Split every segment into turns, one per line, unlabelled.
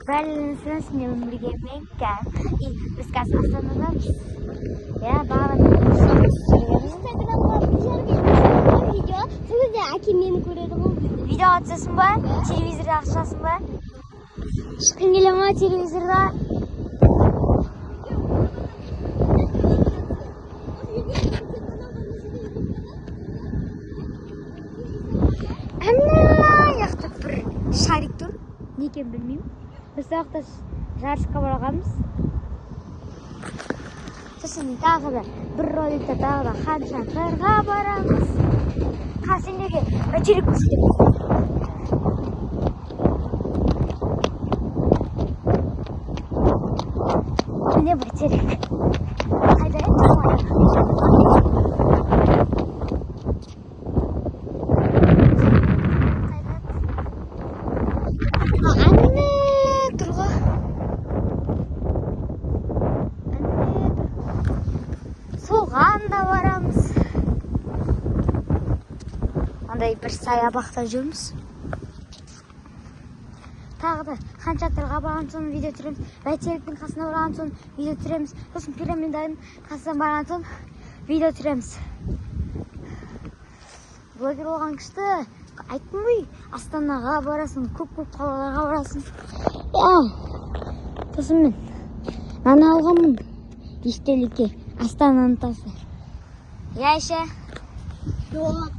Бәріңіздің сіздермен бірге мен Кәм. Біз қазір Астанадамыз. Я бағана
видео. Сізде әкем мені көреді ғой.
Видео атсасын ба? Телевизорда ақшасын ба? Шыққың келе ма телевизорда? Яқты бір шарик тұр. Не екен білмеймін. Біз уақытта жарысқа барғанбыз. Сосын тағы да бір роликте тағы да Ханшанға барамыз. Сендерге бәйтерек көрсетеміз. Міне бәйтерек. Қайда еді? Әне тұрға. Соған да барамыз. Андай бір саябақта жүрміз. Тағы да Ханшатырға барған соң видео түсіреміз. Бәйтеректің қасына барған соң видео түсіреміз. Сосын пирамиданың қасына барған соң видео түсіреміз. Блогер болған күшті. Айттым ғой, Астанаға барасың, көп-көп қалаларға барасың. Сосын мен нан алғанмын. Естелікке Астананың тасы. Айша?
Жоқ.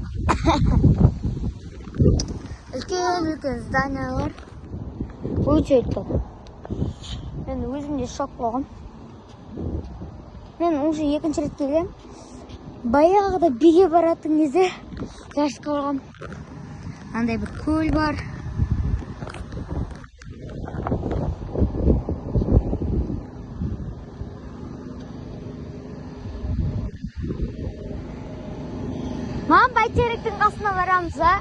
Үлкен зданиялар. Өте үлкен. Мен өзімде шок болғам. Мен уже екінші рет келем. Баяғыда биге баратын кезде жарысқа барғам. Андай бір көл бар. Мам, бәйтеректің қасына барамыз, а?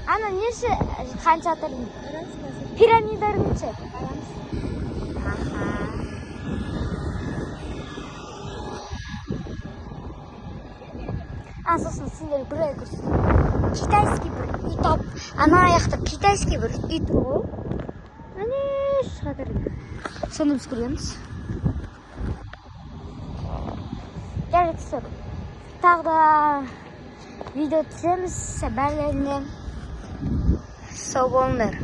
Ана неше Ханшатырдың? Пирамиданың ше? Сосын сендер бір ай көрсетім. Китайский бір үй тауып. Ана аяқта китайский бір үй тұр. Ане Шатырдың. Соны біз көреміз. Жарайды, тағы да видео түсіреміз бәрлеріне. Сау болыңдар.